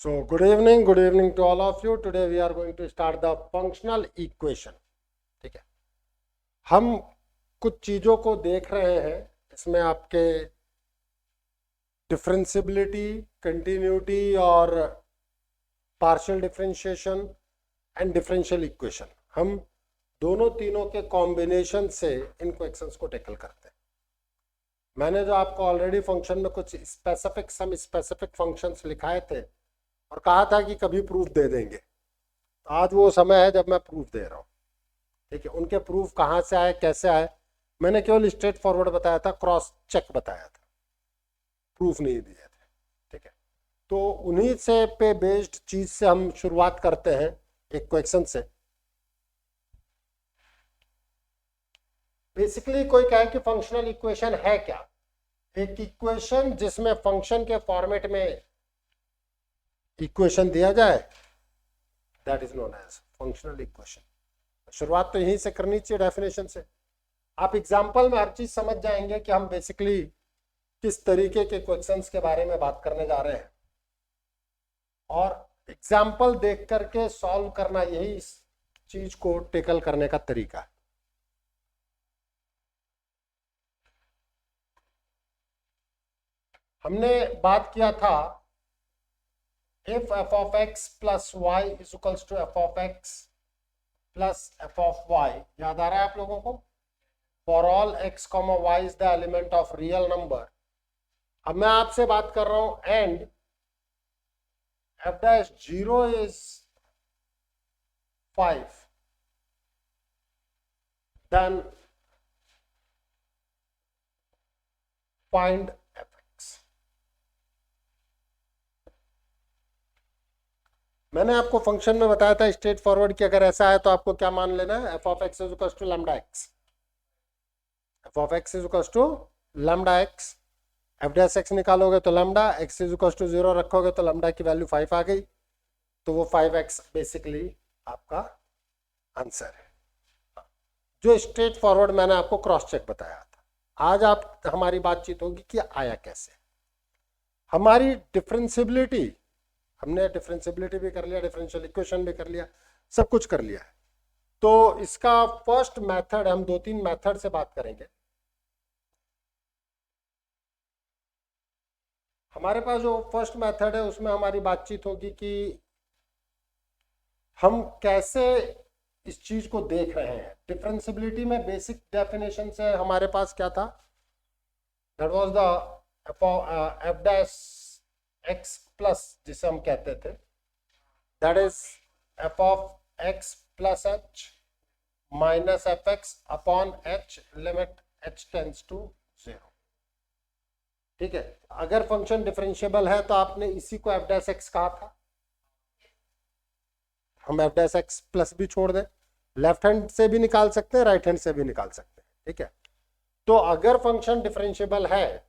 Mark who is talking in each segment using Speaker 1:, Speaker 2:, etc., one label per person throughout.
Speaker 1: So good evening to all of you. Today we are going to start the functional equation. ठीक है, हम कुछ चीजों को देख रहे हैं, इसमें आपके डिफरेंशियबिलिटी, कंटिन्यूटी और partial differentiation and differential equation, हम दोनों तीनों के कॉम्बिनेशन से इन क्वेश्चंस को टैकल करते हैं। मैंने जो आपको ऑलरेडी फंक्शन में कुछ स्पेसिफिक फंक्शंस लिखाए थे और कहा था कि कभी प्रूफ दे देंगे, तो आज वो समय है जब मैं प्रूफ दे रहा हूँ। ठीक है, उनके प्रूफ कहाँ से आए, कैसे आए, मैंने केवल स्ट्रेट फॉरवर्ड बताया था, क्रॉस चेक बताया था, प्रूफ नहीं दिए थे। ठीक है, तो उन्हीं से पे बेस्ड चीज से हम शुरुआत करते हैं एक क्वेश्चन से। बेसिकली कोई कहे कि फंक्शनल इक्वेशन है क्या? एक इक्वेशन जिसमें फंक्शन के फॉर्मेट में इक्वेशन दिया जाए, that is known as functional equation. शुरुआत तो यहीं से करनी चाहिए, डेफिनेशन से। आप एग्जांपल में हर चीज समझ जाएंगे कि हम बेसिकली किस तरीके के क्वेश्चंस के बारे में बात करने जा रहे हैं, और एग्जांपल देख करके सॉल्व करना, यही इस चीज को टेकल करने का तरीका है। हमने बात किया था if f of x plus y is equals to f of x plus f of y, याद आ रहा है आप लोगों को? For all x comma y is the element of real number। अब मैं आपसे बात कर रहा हूं and f dash 0 is 5, then find मैंने आपको फंक्शन में बताया था स्ट्रेट फॉरवर्ड कि अगर ऐसा है तो आपको क्या मान लेना है, F of X is equal to lambda X. F of X is equal to lambda X, F dash X निकालोगे तो lambda X is equal to 0 रखोगे तो लैम्डा की वैल्यू 5 आ गई, तो वो 5x बेसिकली आपका आंसर है। जो स्ट्रेट फॉरवर्ड मैंने आपको क्रॉस चेक बताया था। आज आप हमारी बातचीत होगी कि आया कैसे। हमारी डिफरेंशियबिलिटी, हमने डिफरेंशियबिलिटी भी कर लिया, डिफरेंशियल इक्वेशन भी कर लिया, सब कुछ कर लिया है। तो इसका फर्स्ट मेथड, हम 2-3 मेथड से बात करेंगे। हमारे पास जो फर्स्ट मेथड है उसमें हमारी बातचीत होगी कि हम कैसे इस चीज को देख रहे हैं। डिफरेंशियबिलिटी में बेसिक डेफिनेशन से हमारे पास क्या था, that was the F dash X plus, जिसे हम कहते थे, that is F of X plus H minus F X upon H, limit H tends to 0। ठीक है, अगर फंक्शन डिफरेंशिएबल है तो आपने इसी को एफ डैश एक्स कहा था। हम एफ डैश एक्स प्लस भी छोड़ दें, लेफ्ट हैंड से भी निकाल सकते हैं, राइट हैंड से भी निकाल सकते हैं। ठीक है, तो अगर फंक्शन डिफरेंशिएबल है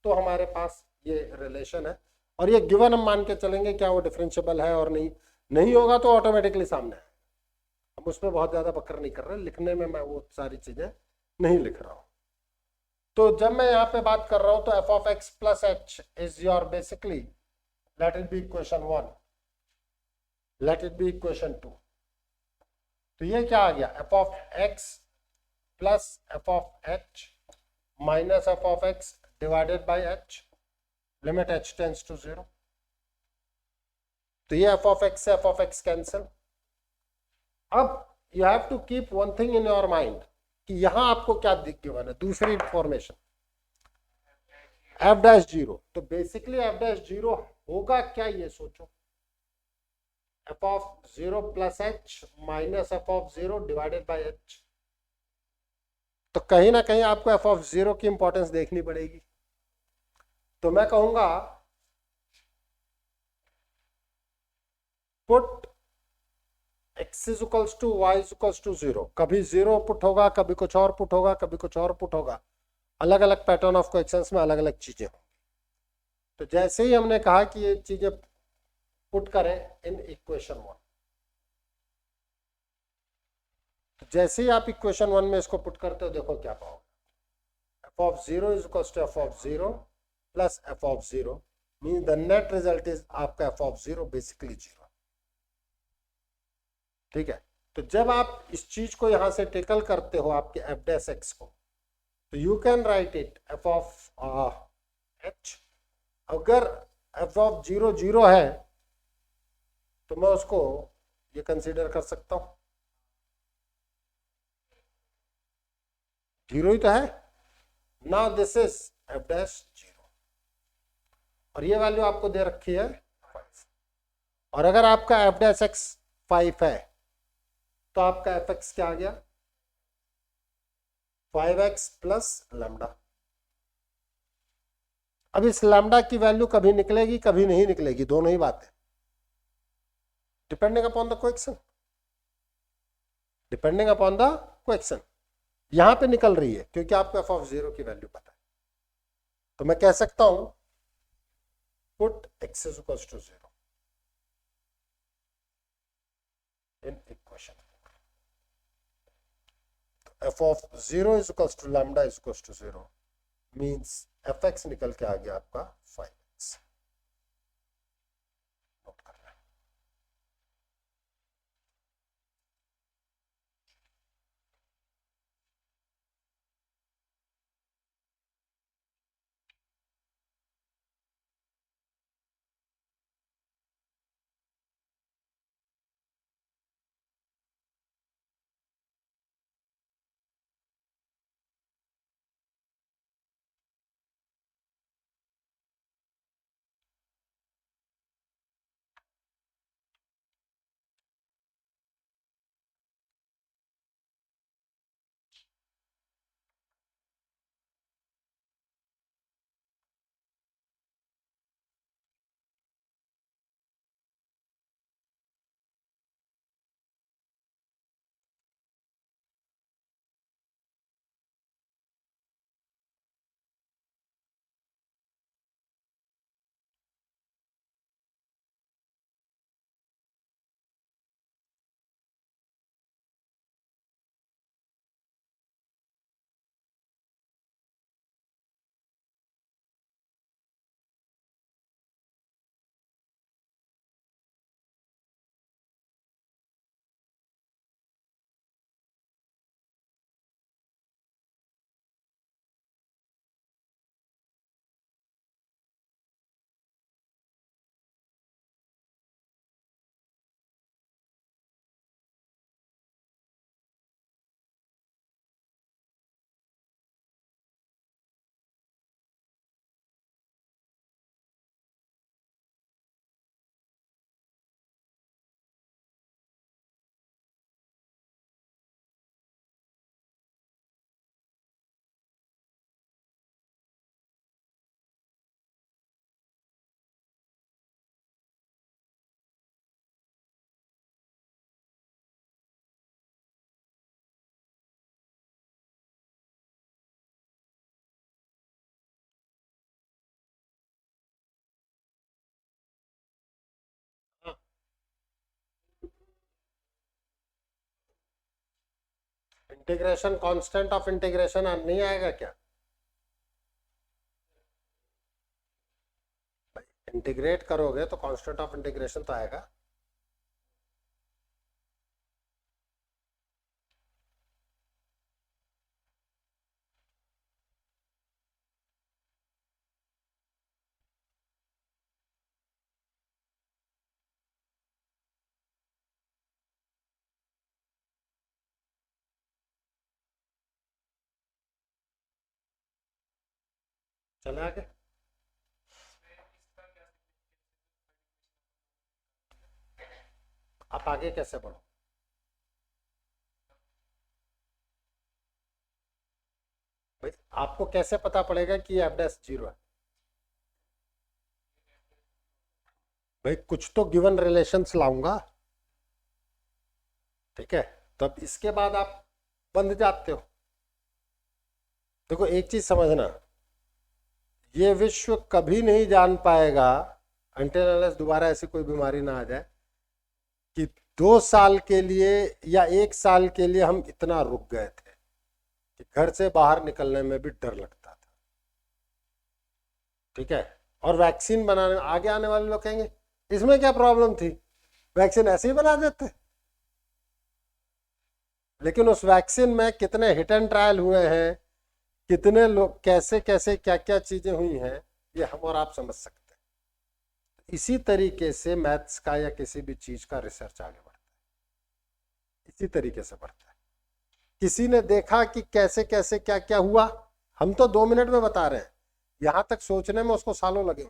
Speaker 1: तो हमारे पास ये रिलेशन है, और ये गिवन हम मान के चलेंगे क्या वो डिफरेंशिएबल है और नहीं होगा तो ऑटोमेटिकली सामने है। हम उसमें बहुत ज्यादा बकर नहीं कर रहे, लिखने में मैं वो सारी चीजें नहीं लिख रहा हूं। तो जब मैं यहाँ पे बात कर रहा हूं तो F of X plus H is your basically, let it be equation 1, let it be equation 2। तो ये क्या आ गया, F of X plus F of H minus F of X divided by H, limit H tends to 0। तो ये F of X से F of X cancel. अब you have to keep one thing in your mind कि यहां आपको क्या दिख गया है, दूसरी इंफॉर्मेशन, एफ डैश 0। तो बेसिकली एफ डैश 0 होगा क्या, ये सोचो, F of 0 plus H minus F of 0 divided by H. तो कहीं ना कहीं आपको एफ ऑफ 0 की इंपॉर्टेंस देखनी पड़ेगी। तो मैं कहूंगा put x is equals to y is equals to 0। कभी 0 पुट होगा, कभी कुछ और पुट होगा, कभी कुछ और पुट होगा, अलग अलग पैटर्न ऑफ क्वेश्चंस में अलग अलग चीजें होंगी। तो जैसे ही हमने कहा कि ये चीजें पुट करें इन इक्वेशन 1, तो जैसे ही आप इक्वेशन 1 में इसको पुट करते हो, देखो क्या पाओगे, F of 0 is equals to F of 0 plus F of 0 mean the net result is आपका F of zero basically zero. ठीक है, तो जब आप इस चीज को यहां से टेकल करते हो आपके एफ डैश एक्स को, तो you can write it F of H. अगर एफ ऑफ जीरो जीरो है तो मैं उसको ये कंसीडर कर सकता हूं, जीरो ही तो है ना, this is F dash zero, और ये वैल्यू आपको दे रखी है 5। और अगर आपका एफ डैश एक्स 5 है तो आपका एफ एक्स क्या आ गया 5x प्लस लैम्डा। अब इस लैम्डा की वैल्यू कभी निकलेगी कभी नहीं निकलेगी, दोनों ही बातें, depending upon the coaction, depending upon the coaction. यहां पे निकल रही है क्योंकि आपको एफ ऑफ जीरो की वैल्यू पता है, तो मैं कह सकता हूं put x is equal to 0 in equation. F of 0 is equal to lambda is equal to 0 means F X निकल के आ गया आपका 5x। नोट करना है। इंटीग्रेशन कांस्टेंट ऑफ इंटीग्रेशन नहीं आएगा क्या? इंटीग्रेट करोगे तो कांस्टेंट ऑफ इंटीग्रेशन तो आएगा। चले आगे। आप आगे कैसे बढ़ो? भाई आपको कैसे पता पड़ेगा कि एफ डैश जीरो है? भाई कुछ तो गिवन रिलेशंस लाऊंगा, ठीक है, तो अब इसके बाद आप बंध जाते हो। देखो एक चीज समझना, ये विश्व कभी नहीं जान पाएगा अनटिल अनलेस दोबारा ऐसी कोई बीमारी ना आ जाए कि 2 साल के लिए या 1 साल के लिए हम इतना रुक गए थे कि घर से बाहर निकलने में भी डर लगता था। ठीक है, और वैक्सीन बनाने, आगे आने वाले लोग कहेंगे इसमें क्या प्रॉब्लम थी, वैक्सीन ऐसे ही बना देते। लेकिन उस वैक्सीन में कितने हिट एंड ट्रायल हुए हैं, कितने लोग, कैसे कैसे क्या क्या चीजें हुई हैं, ये हम और आप समझ सकते हैं। इसी तरीके से मैथ्स का या किसी भी चीज का रिसर्च आगे बढ़ता है, इसी तरीके से बढ़ता है। किसी ने देखा कि कैसे कैसे क्या क्या हुआ, हम तो 2 मिनट में बता रहे हैं, यहां तक सोचने में उसको सालों लगे।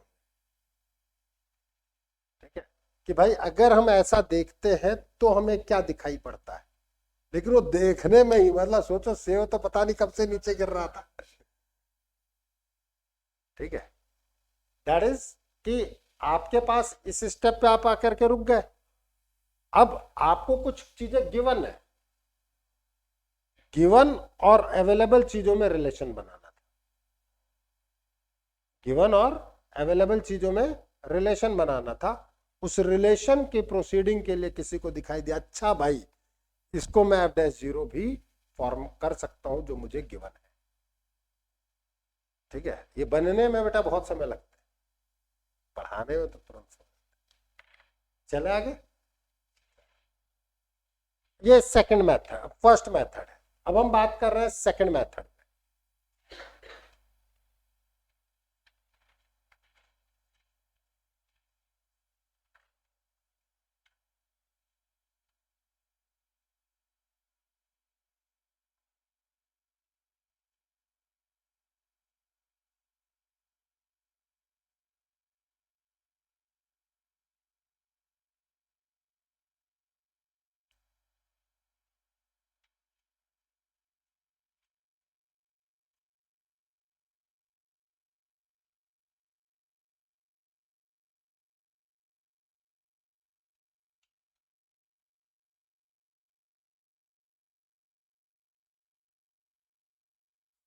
Speaker 1: ठीक है, कि भाई अगर हम ऐसा देखते हैं तो हमें क्या दिखाई पड़ता है, लेकिन वो देखने में ही, मतलब सोचो सेव तो पता नहीं कब से नीचे गिर रहा था। ठीक है, दैट इज कि आपके पास इस स्टेप पे आप आकर के रुक गए। अब आपको कुछ चीजें गिवन है, गिवन और अवेलेबल चीजों में रिलेशन बनाना था, गिवन और अवेलेबल चीजों में रिलेशन बनाना था। उस रिलेशन के प्रोसीडिंग के लिए किसी को दिखाई दिया, अच्छा भाई इसको मैं एफ डैश जीरो भी फॉर्म कर सकता हूं जो मुझे गिवन है। ठीक है, ये बनने में बेटा बहुत समय लगता है, पढ़ाने में तो तुरंत। चले आगे, ये सेकंड मेथड, फर्स्ट मेथड है। अब हम बात कर रहे हैं सेकंड मेथड।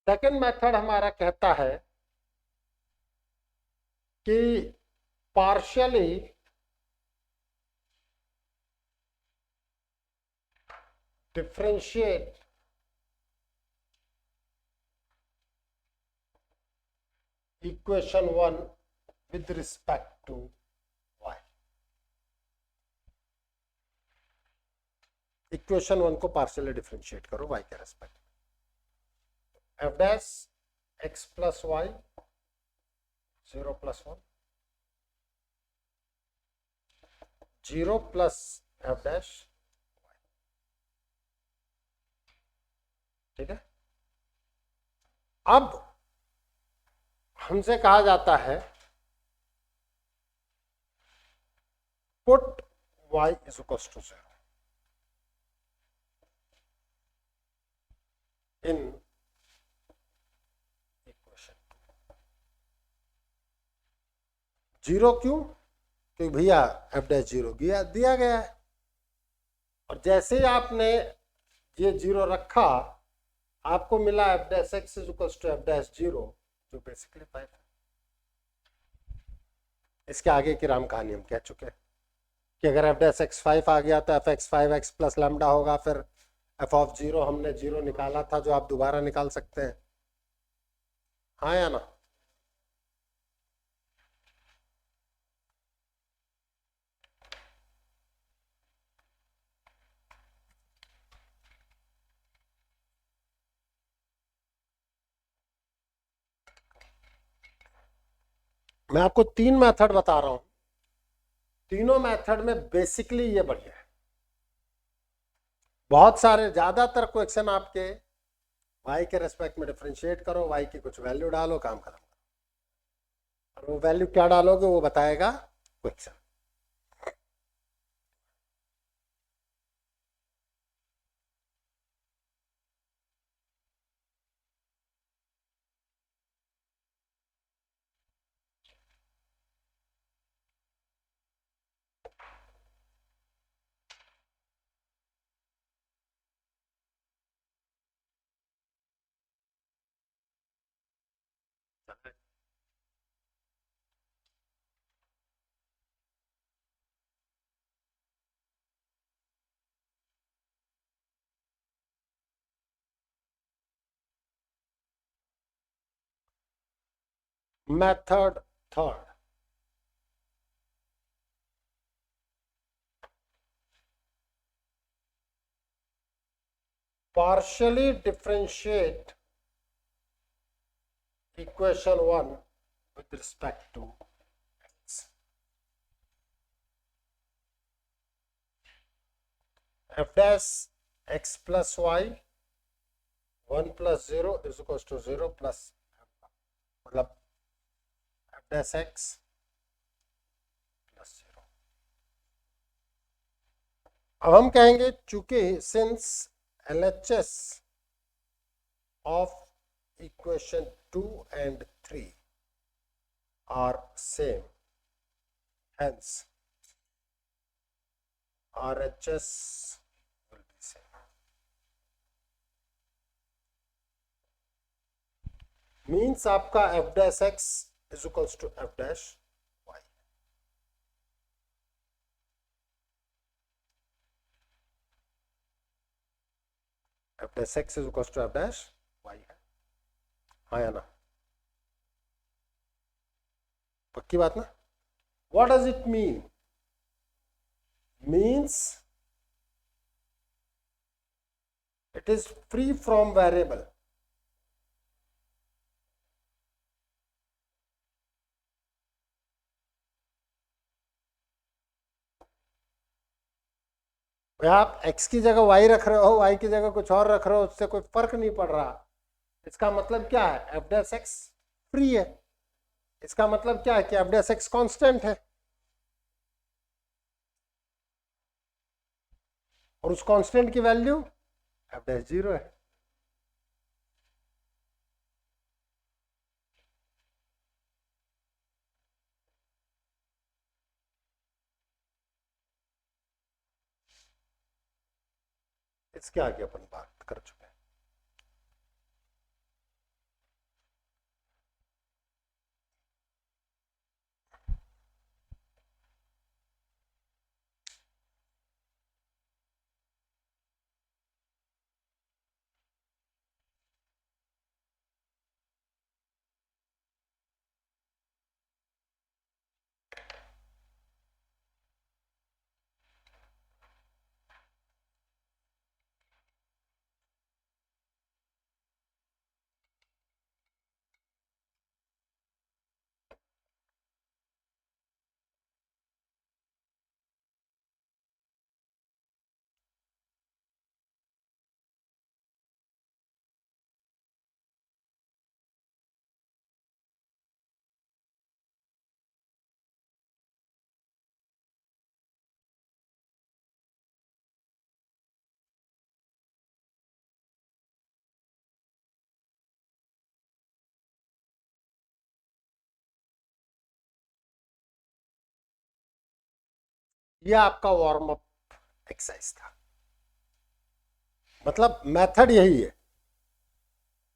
Speaker 1: सेकंड मेथड हमारा कहता है कि partially differentiate equation one with respect to y। Equation one को पार्शियली डिफरेंशिएट करो y के respect. F dash X plus Y 0 + 1 0 plus F dash. ठीक है, अब हमसे कहा जाता है put y is equal to 0 in equation. 0 क्यों, क्योंकि भैया एफ डैश 0 दिया गया है, और जैसे ही आपने ये 0 रखा आपको मिला F dash X is equal to F dash 0, जो बेसिकली 5 है। इसके आगे की राम कहानी हम कह चुके हैं कि अगर एफ डैश एक्स 5 आ गया तो F x 5 x plus lambda होगा, फिर एफ ऑफ 0 हमने 0 निकाला था जो आप दोबारा निकाल सकते हैं, हाँ या ना। मैं आपको 3 मेथड बता रहा हूं, तीनों मेथड में बेसिकली ये बढ़िया है। बहुत सारे ज्यादातर क्वेश्चन आपके y के रेस्पेक्ट में डिफरेंशिएट करो, y की कुछ वैल्यू डालो, काम खत्म। और वो वैल्यू क्या डालोगे वो बताएगा question. Method third, partially differentiate equation 1 with respect to x. F dash x plus y 1 plus 0 is equals to 0 plus मतलब f dash x plus 0. अब हम कहेंगे चूंकि since LHS of equation 2 and 3 are same, hence RHS will be same. Means आपका f dash x is equals to f dash y. f dash x is equals to f dash y है, हाँ या ना? पक्की बात ना? What does it mean? Means it is free from variable. भाई आप x की जगह y रख रहे हो, y की जगह कुछ और रख रहे हो, उससे कोई फर्क नहीं पड़ रहा. इसका मतलब क्या है? f dash x फ्री है. इसका मतलब क्या है कि f dash x कांस्टेंट है और उस कांस्टेंट की वैल्यू f dash 0 है. इसके आगे अपन बात कर चुके हैं. ये आपका वार्म अप एक्सरसाइज था, मतलब मेथड यही है.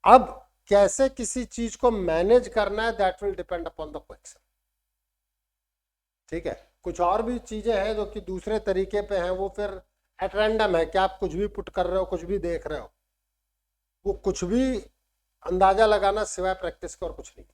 Speaker 1: अब कैसे किसी चीज को मैनेज करना है that will depend upon the question. ठीक है, कुछ और भी चीजें हैं जो कि दूसरे तरीके पे हैं, वो फिर एट रैंडम है कि आप कुछ भी पुट कर रहे हो, कुछ भी देख रहे हो, वो कुछ भी अंदाजा लगाना सिवाय प्रैक्टिस के और कुछ नहीं.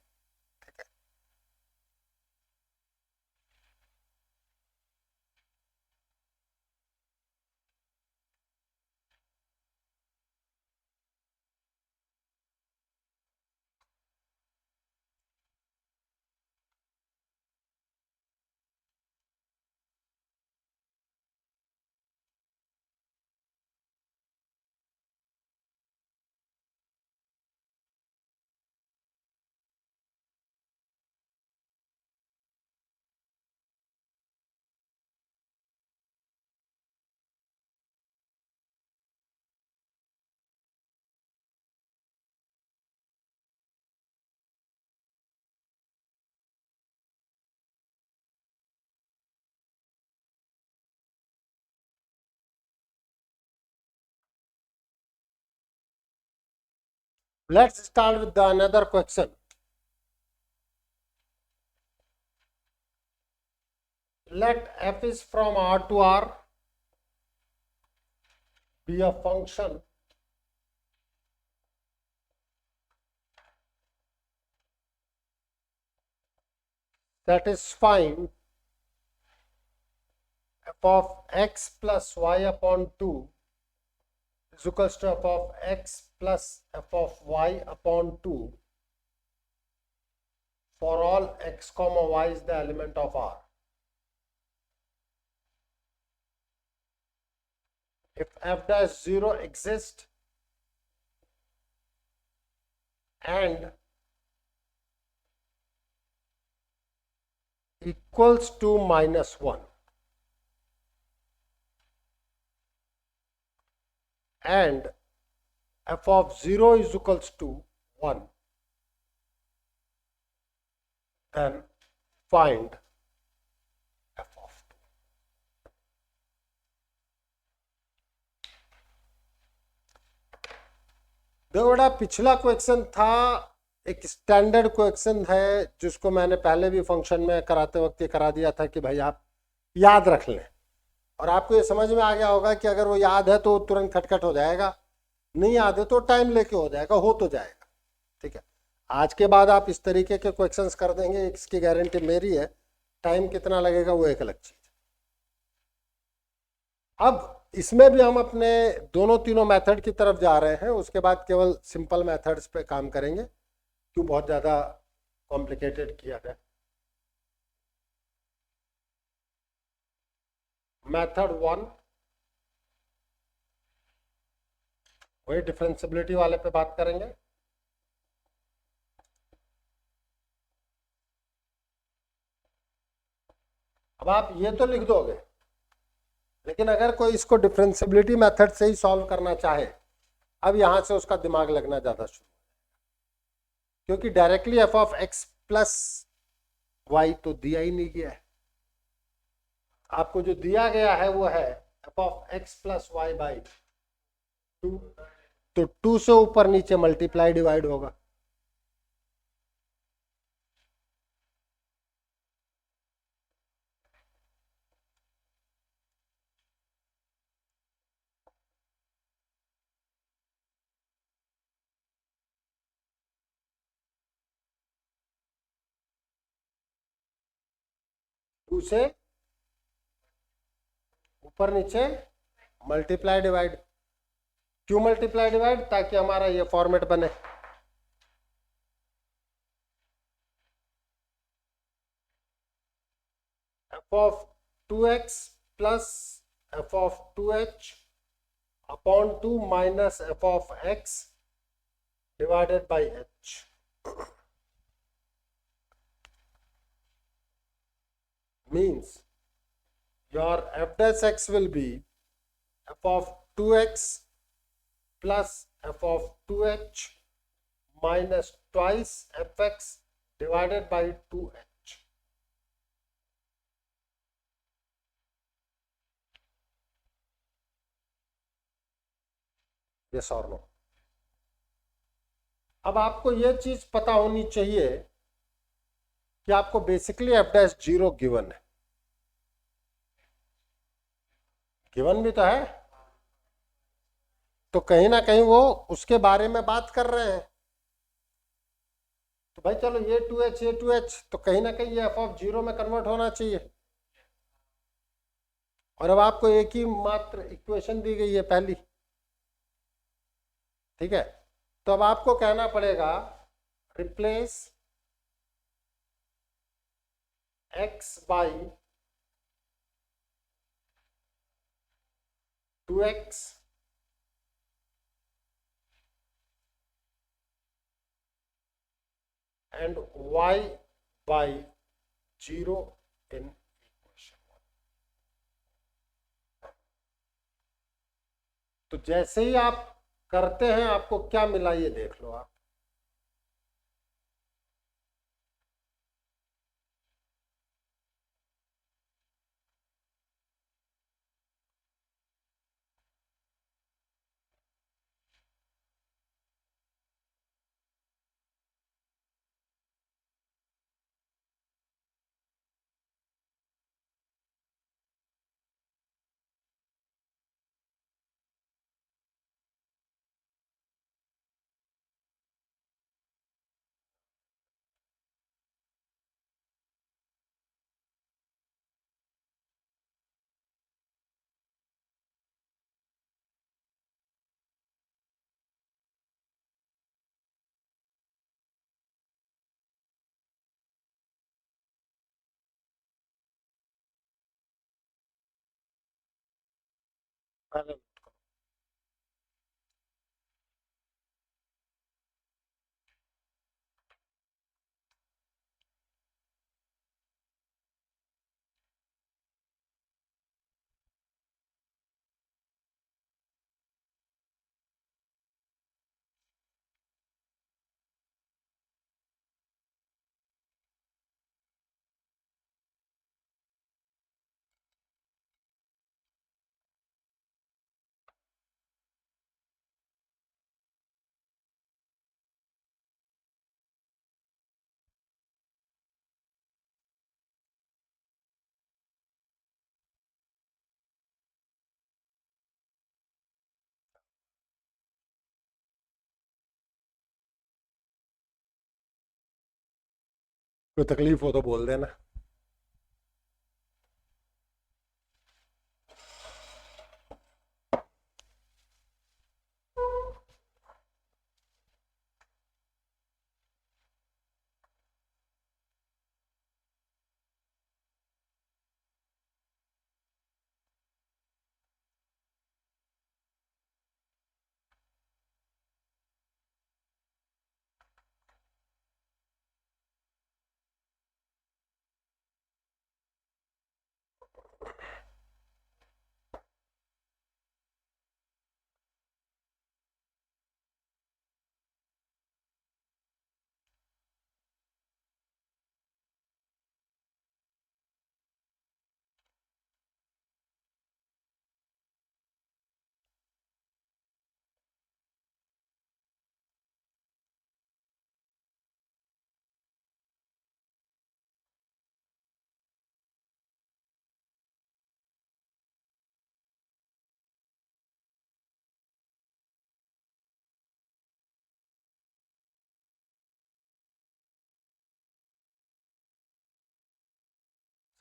Speaker 1: Let's start with the another question. Let f is from R to R be a function satisfying f of x plus y upon 2 is is equals to f of x plus f of y upon 2 for all x comma y is the element of R. If f dash 0 exists and equals to -1 and f of 0 is equals to 1, then find f of 2. देखो बेटा, पिछला question था एक standard question है जिसको मैंने पहले भी फंक्शन में कराते वक्त ये करा दिया था कि भाई आप याद रख लें, और आपको ये समझ में आ गया होगा कि अगर वो याद है तो तुरंत खटखट हो जाएगा, नहीं याद है तो टाइम लेके हो जाएगा, हो तो जाएगा। ठीक है, आज के बाद आप इस तरीके के क्वेश्चंस कर देंगे, इसकी गारंटी मेरी है। टाइम कितना लगेगा वो एक अलग चीज। अब इसमें भी हम अपने दोनों तीनों मेथड की तरफ जा रहे हैं, उसके बाद केवल सिंपल मेथड्स पे काम करेंगे, क्यों बहुत ज़्यादा कॉम्प्लिकेटेड किया जाए। मेथड 1 वही डिफरेंशियबिलिटी वाले पे बात करेंगे। अब आप ये तो लिख दोगे, लेकिन अगर कोई इसको डिफरेंशियबिलिटी मेथड से ही सॉल्व करना चाहे, अब यहां से उसका दिमाग लगना ज्यादा शुरू, क्योंकि directly F of X plus Y तो दिया ही नहीं गया है। आपको जो दिया गया है वो है F of X plus Y by 2, तो 2 से ऊपर नीचे मल्टीप्लाई डिवाइड होगा। टू से ऊपर नीचे मल्टीप्लाई डिवाइड। क्यों मल्टीप्लाई डिवाइड? ताकि हमारा ये फॉर्मेट बने। F of 2x plus F of 2h upon 2 minus F of x divided by h। means your f dash x will be f of 2x plus f of 2h minus twice fx divided by 2h. Yes or no? अब आपको यह चीज पता होनी चाहिए कि आपको basically F dash 0 given है। गिवन भी तो है, तो कहीं ना कहीं वो उसके बारे में बात कर रहे हैं। तो भाई चलो ये 2h ये 2h, तो कहीं ना कहीं ये एफ ऑफ 0 में कन्वर्ट होना चाहिए। और अब आपको एक ही मात्र इक्वेशन दी गई है पहली, ठीक है। तो अब आपको कहना पड़ेगा replace x by 2x and y by 0 in equation 1। तो जैसे ही आप करते हैं आपको क्या मिला ये देख लो आप। पहले कोई तकलीफ हो तो बोल देना।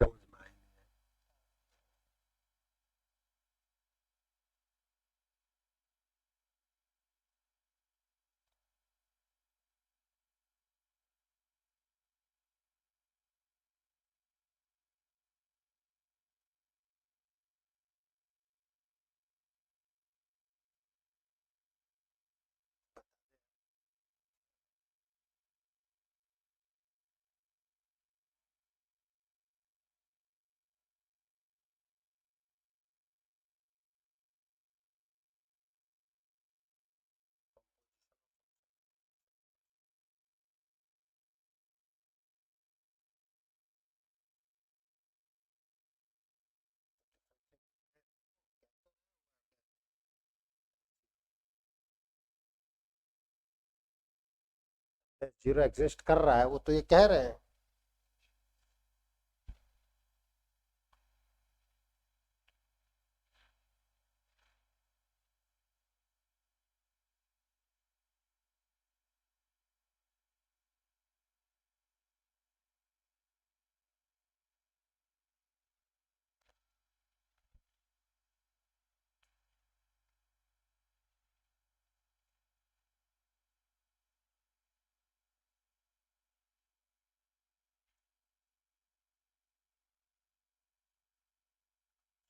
Speaker 1: समझ में आई। जीरो एग्जिस्ट कर रहा है वो तो ये कह रहे हैं।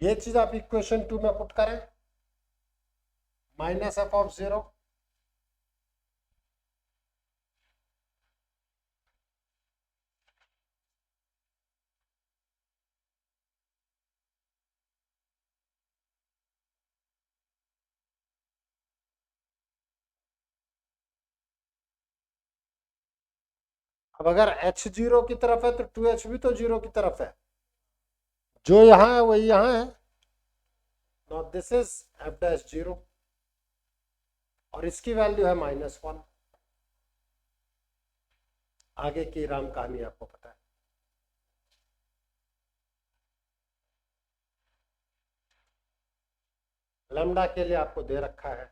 Speaker 1: ये चीज आप इक्वेशन 2 में पुट करें, माइनस एफ ऑफ 0। अब अगर h 0 की तरफ है तो 2h भी तो 0 की तरफ है, जो यहां है वही यहां है। Now this is f dash 0 और इसकी वैल्यू है -1। आगे की राम कहानी आपको पता है। लैम्डा के लिए आपको दे रखा है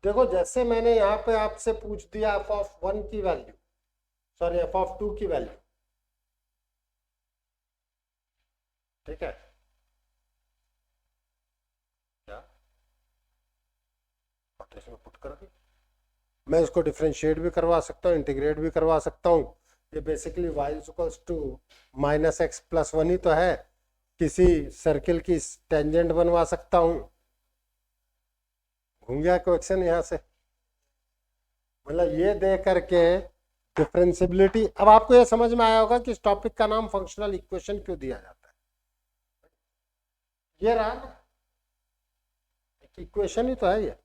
Speaker 1: देखो जैसे मैंने यहाँ पे आपसे पूछ दिया एफ ऑफ 1 की वैल्यू, सॉरी एफ ऑफ 2 की वैल्यू, ठीक है क्या मैं इसको डिफ्रेंशिएट भी करवा सकता हूँ, इंटीग्रेट भी करवा सकता हूँ। ये basically y equals to -x+1 ही तो है। किसी सर्किल की टेंजेंट बनवा सकता हूँ। घूम गया क्वेश्चन यहाँ से? मतलब ये दे करके डिफरेंशियबिलिटी। अब आपको ये समझ में आया होगा कि इस टॉपिक का नाम फंक्शनल इक्वेशन क्यों दिया जाता है। ये रहा ना, इक्वेशन ही तो है ये।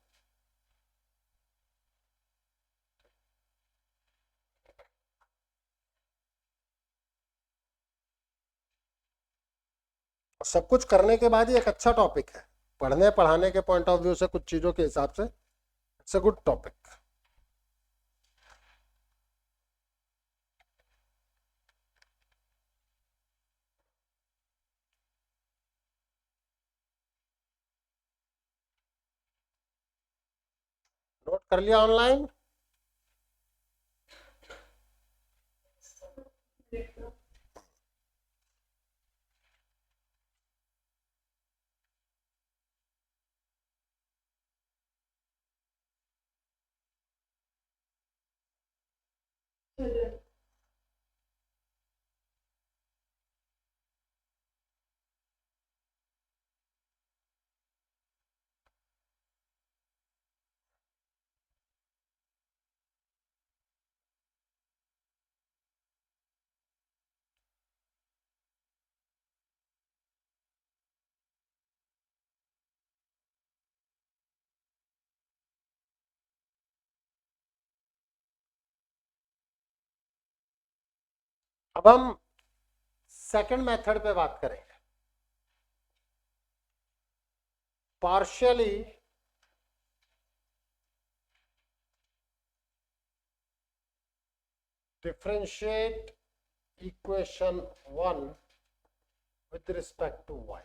Speaker 1: सब कुछ करने के बाद ही एक अच्छा टॉपिक है। पढ़ने पढ़ाने के पॉइंट ऑफ व्यू से, कुछ चीजों के हिसाब से it's a good topic. Note कर लिया ऑनलाइन? अब हम सेकंड मेथड पे बात करेंगे। Partially differentiate equation 1 with respect to y.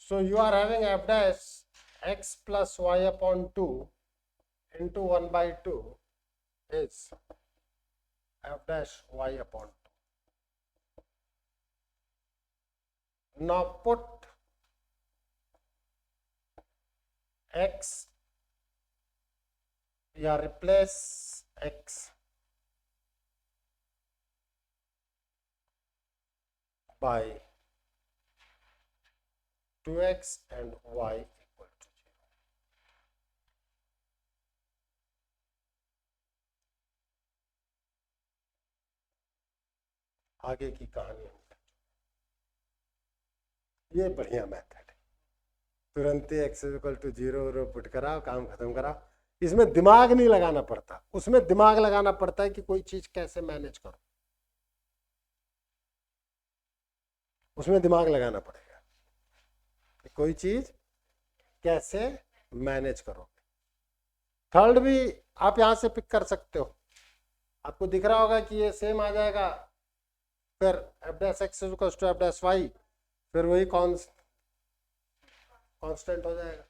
Speaker 1: So you are having f dash x plus y upon 2 into 1 by 2 is f dash y upon 2. Now put x, या replace x by 2x and y equal to 0. आगे की कहानी ये बढ़िया method है। तुरंत ही x equal to 0 put कराओ, काम खत्म कराओ। इसमें दिमाग नहीं लगाना पड़ता, उसमें दिमाग लगाना पड़ता है कि कोई चीज कैसे मैनेज करो। उसमें दिमाग लगाना पड़ेगा कि कोई चीज कैसे मैनेज करोगे। थर्ड भी आप यहां से पिक कर सकते हो। आपको दिख रहा होगा कि ये सेम आ जाएगा, फिर F dash X equal to F dash Y, फिर वही कांस्टेंट हो जाएगा।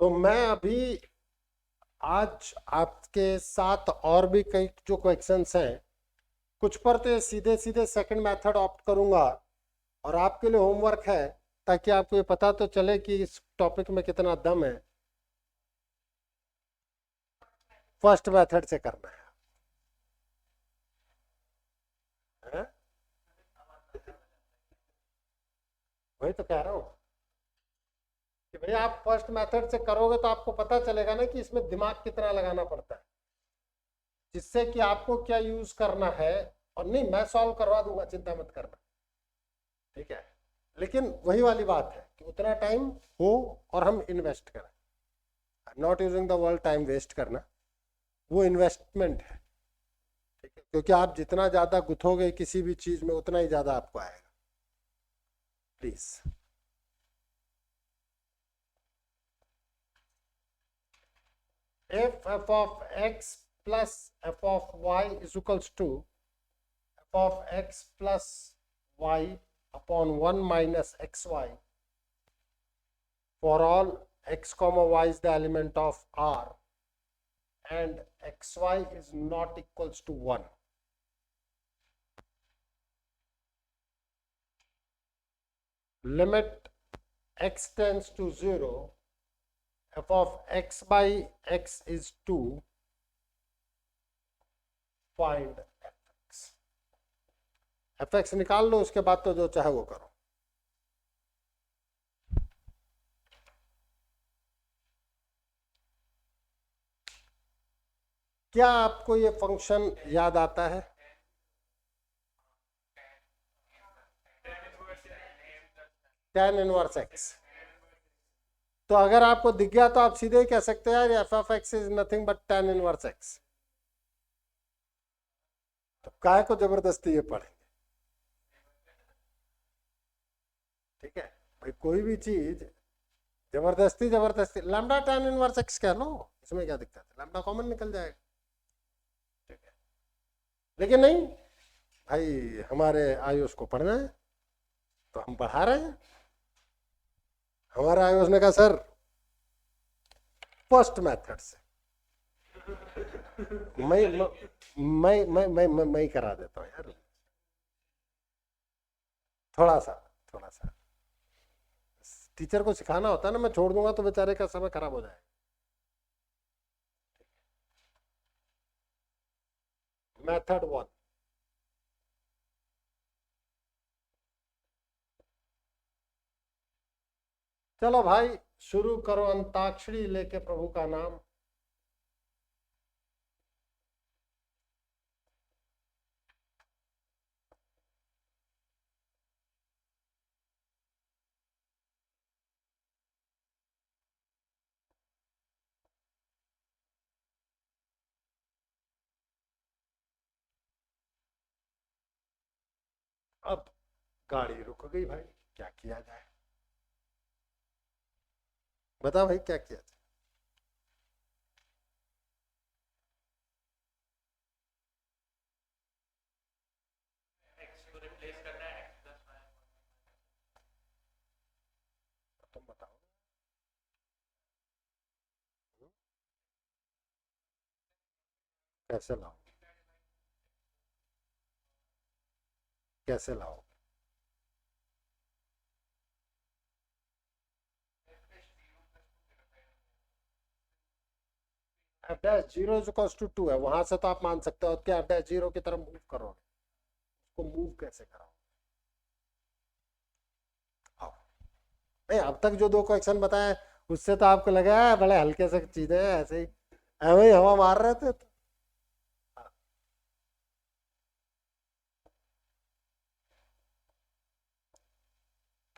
Speaker 1: तो मैं अभी आज आपके साथ और भी कई जो क्वेश्चंस हैं, कुछ पर तो सीधे सीधे सेकंड मेथड ऑप्ट करूंगा, और आपके लिए होमवर्क है ताकि आपको ये पता तो चले कि इस टॉपिक में कितना दम है। फर्स्ट मेथड से करना है? वही तो कह रहा हूं कि भाई आप फर्स्ट मेथड से करोगे तो आपको पता चलेगा ना कि इसमें दिमाग कितना लगाना पड़ता है, जिससे कि आपको क्या यूज करना है। और नहीं, मैं सॉल्व करवा दूंगा, चिंता मत करना, ठीक है। लेकिन वही वाली बात है कि उतना टाइम हो और हम इन्वेस्ट करें, not using the word time waste करना। वो इन्वेस्टमेंट है, ठीक है, क्योंकि आप जितना ज्यादा गुथोगे किसी भी चीज में उतना ही ज्यादा आपको आएगा। Please if f of x plus f of y is equals to f of x plus y upon 1 minus xy for all x comma y is the element of R and xy is not equals to 1, limit x tends to 0, f of x by x is 2, find fx। fx निकाल लो, उसके बाद तो जो चाहे वो करो। क्या आपको ये फंक्शन याद आता है? tan inverse x। तो अगर आपको दिख गया तो आप सीधे ही कह सकते हैं यार F of X is nothing but tan inverse x। तो काय को जबरदस्ती ये पढ़ेंगे? ठीक है भाई, कोई भी चीज जबरदस्ती जबरदस्ती, लैम्डा tan इनवर्स x कह लो, इसमें क्या दिक्कत है, लैम्डा कॉमन निकल जाएगा। ठीक है, लेकिन नहीं भाई, हमारे आयुष को पढ़ना है तो हम पढ़ा रहे हैं। हमारा आयुष ने कहा सर फर्स्ट मेथड से मैं ही करा देता हूँ यार, थोड़ा सा टीचर को सिखाना होता है ना, मैं छोड़ दूंगा तो बेचारे का समय खराब हो जाएगा। मेथड 1, चलो भाई शुरू करो अंताक्षरी लेके प्रभु का नाम। अब गाड़ी रुक गई भाई, क्या किया जाए? बता भाई क्या किया जाए? तुम बताओ। कैसे लाओ, कैसे लाओ? F dash 0 is equals to 2 है, वहां से तो आप मान सकते हो कि एफ डैश 0 की तरफ मूव करोगे, उसको मूव कैसे कराओ? नहीं, अब तक जो दो क्वेश्चन बताए उससे तो आपको लगा है बड़े हल्के से चीजें ऐसे ही ऐसे ही हवा मार रहे थे।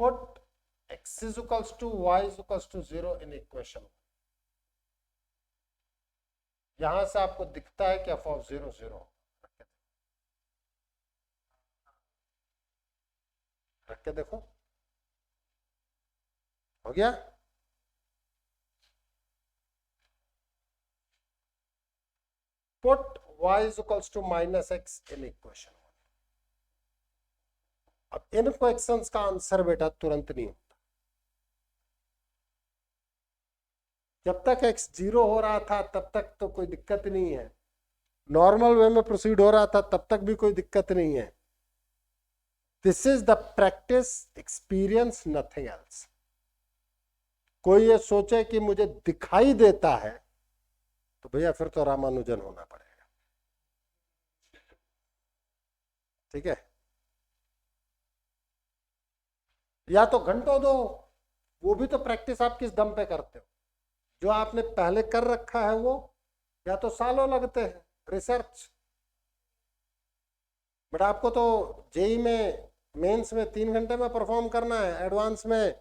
Speaker 1: Put x is equals to y is equals to 0 in equation. यहां से आपको दिखता है कि f of 0 0, रख के देखो, हो गया? Put y is equals to minus x in equation. अब इन क्वेश्चंस का आंसर बेटा तुरंत नहीं होता। जब तक x 0 हो रहा था तब तक तो कोई दिक्कत नहीं है, नॉर्मल वे में प्रोसीड हो रहा था तब तक भी कोई दिक्कत नहीं है। This is the practice, experience, nothing else. कोई ये सोचे कि मुझे दिखाई देता है तो भैया फिर तो रामानुजन होना पड़ेगा। ठीक है, या तो घंटों दो, वो भी तो प्रैक्टिस आप किस दम पे करते हो? जो आपने पहले कर रखा है वो, या तो सालों लगते हैं रिसर्च। बट आपको तो जेई में मेंस में 3 घंटे में परफॉर्म करना है, एडवांस में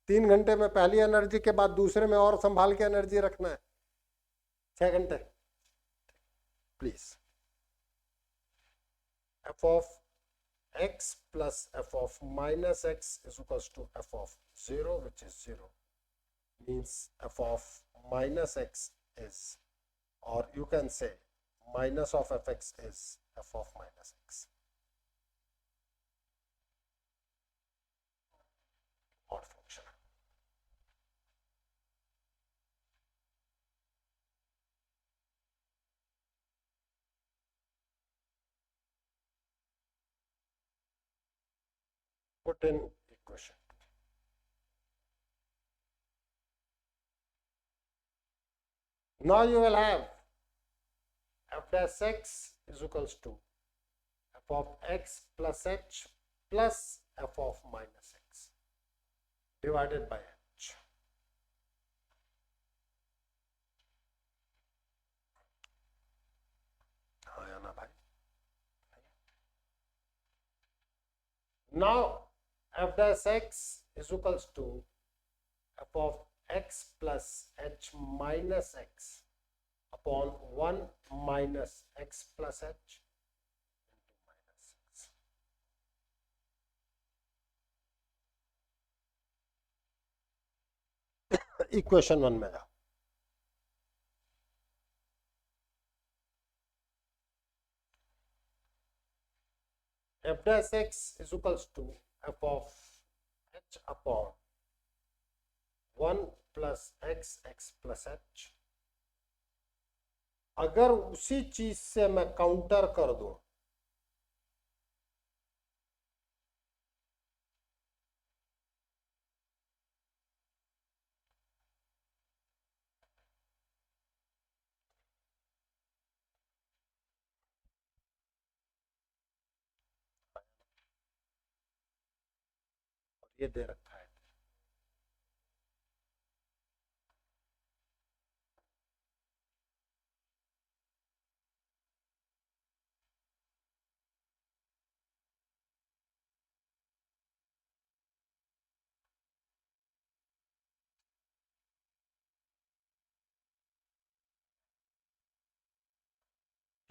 Speaker 1: 3 घंटे में पहली एनर्जी के बाद दूसरे में और संभाल के एनर्जी रखना है, 6 घंटे। Please f of x plus f of minus x is equals to f of 0, which is 0, means f of minus x is, or you can say minus of fx is f of minus x. Odd function. Put in equation. Now you will have f dash x is equals to f of x plus h plus f of minus x divided by h. हाँ ना भाई. Now f dash x is equals to f of x plus h minus x upon 1 minus x plus h into minus x. Equation 1 में जाओ. f dash x is equals to f of h upon 1 plus x plus h. अगर उसी चीज से मैं counter कर दूं, ये दे रखा है,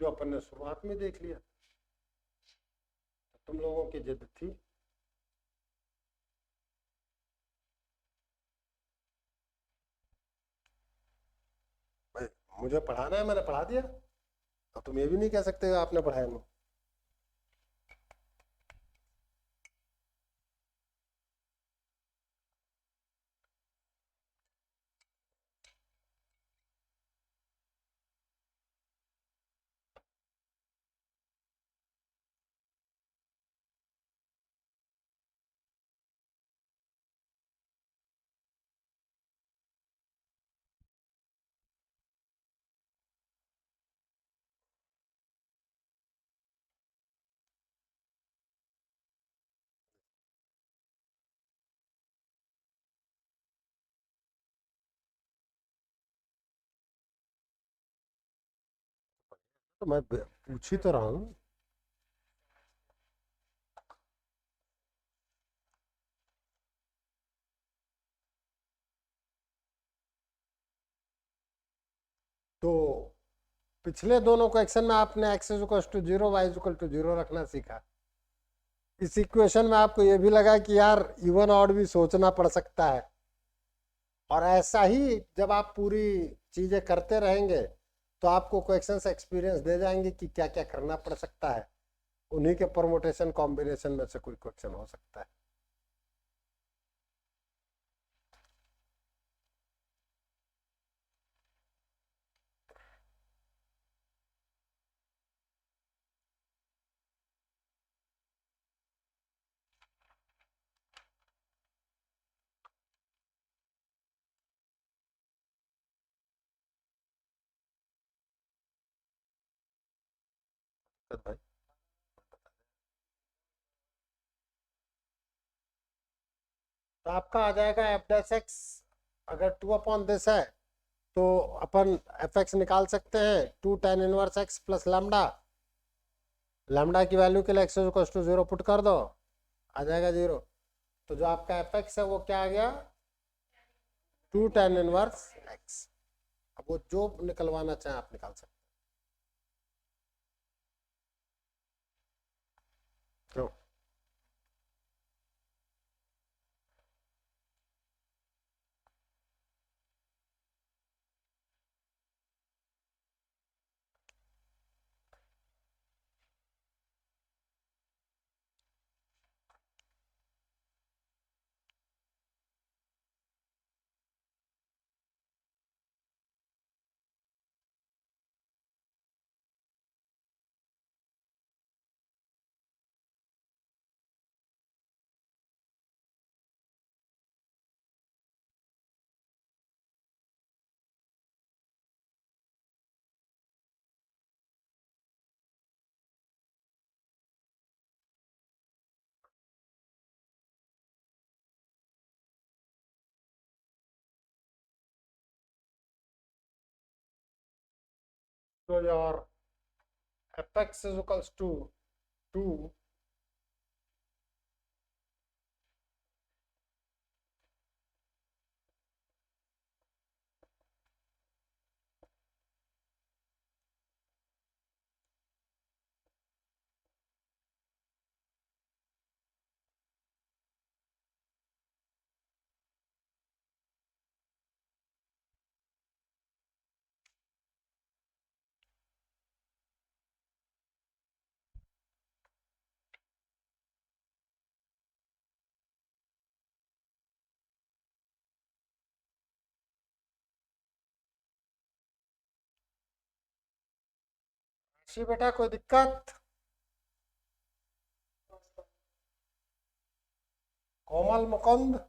Speaker 1: जो अपन ने शुरुआत में देख लिया. तुम लोगों की जिद थी. भाई मुझे पढ़ाना है, मैंने पढ़ा दिया. अब तुम ये भी नहीं कह सकते आपने पढ़ाया नहीं. तो मैं पूछ ही तो रहा हूँ. तो पिछले दोनों क्वेश्चन में आपने x is equal to 0 y is equal to 0 रखना सीखा. इस इक्वेशन में आपको ये भी लगा कि यार इवन ऑड भी सोचना पड़ सकता है. और ऐसा ही जब आप पूरी चीजें करते रहेंगे तो आपको क्वेश्चन से एक्सपीरियंस दे जाएंगे कि क्या क्या करना पड़ सकता है. उन्हीं के परमुटेशन कॉम्बिनेशन में से कोई क्वेश्चन हो सकता है. भाई तो आपका आ जाएगा एफ डैश एक्स. अगर 2 अपॉन दिस है तो अपन एफ एक्स निकाल सकते हैं 2 tan inverse x plus lambda. Lambda की वैल्यू के लिए एक्स इक्वल टू 0 पुट कर दो, आ जाएगा 0. तो जो आपका एफ एक्स है वो क्या आ गया 2 tan इनवर्स एक्स. अब वो जो निकलवाना चाहे आप निकाल सकते हैं. So your fx is equals to 2 जी बेटा, कोई दिक्कत? Komal Mukund?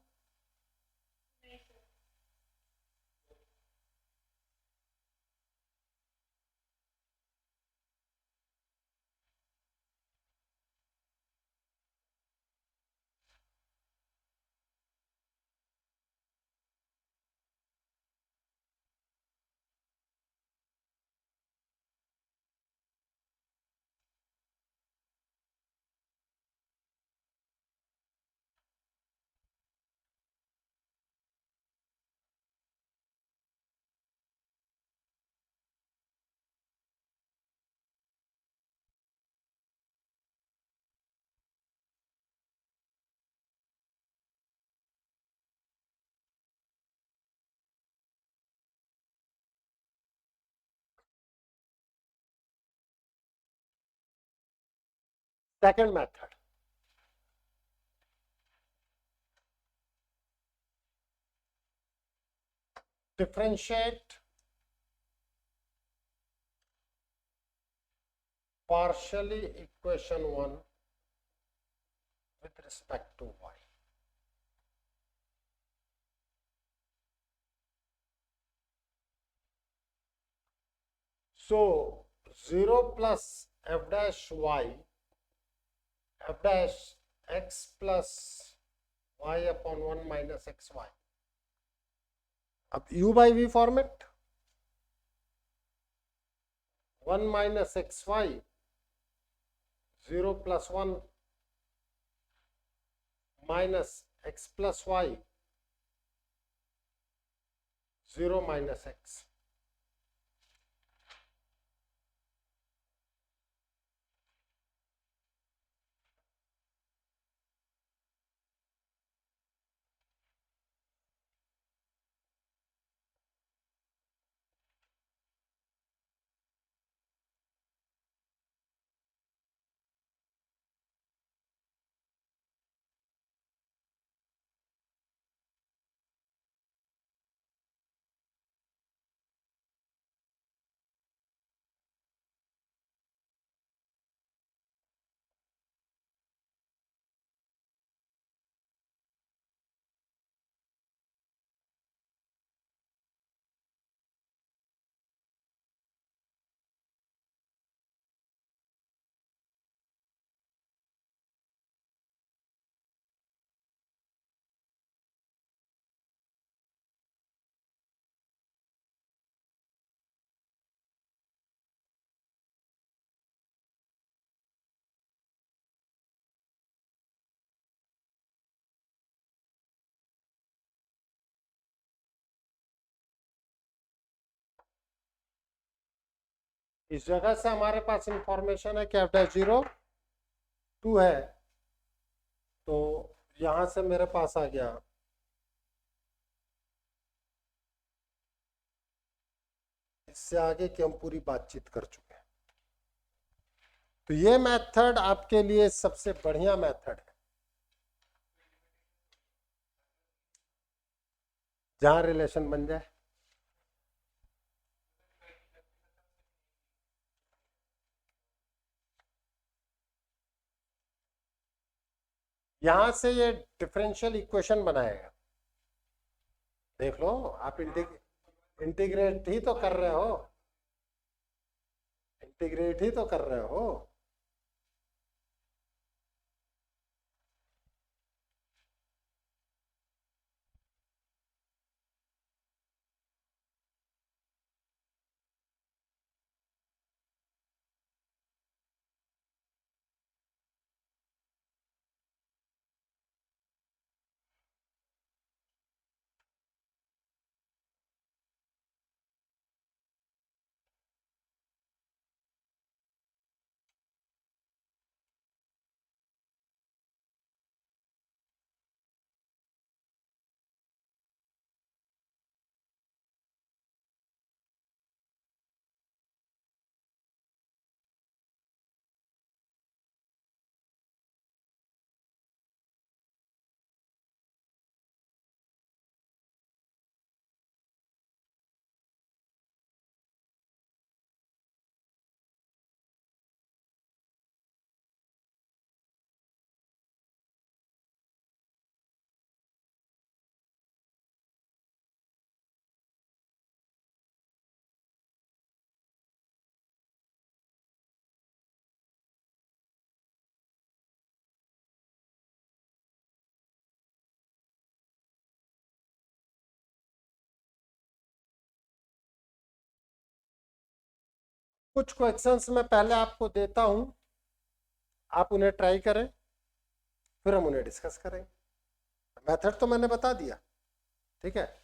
Speaker 1: Second method, differentiate partially equation 1 with respect to y. So 0 plus f dash y, f dash x plus y upon 1 minus xy. अब u by v format, 1 minus xy, 0 plus 1 minus x plus y, 0 minus x. इस जगह से हमारे पास information है कि F dash 0 2 है, तो यहां से मेरे पास आ गया इससे आगे की हम पूरी बातचीत कर चुके हैं। तो ये मेथड आपके लिए सबसे बढ़िया मेथड है जहां रिलेशन बन जाए। यहां से ये डिफरेंशियल इक्वेशन बनाएगा, देख लो आप इंटीग्रेट ही तो कर रहे हो, इंटीग्रेट ही तो कर रहे हो। कुछ क्वेश्चंस मैं पहले आपको देता हूं, आप उन्हें ट्राई करें, फिर हम उन्हें डिस्कस करेंगे। मेथड तो मैंने बता दिया, ठीक है।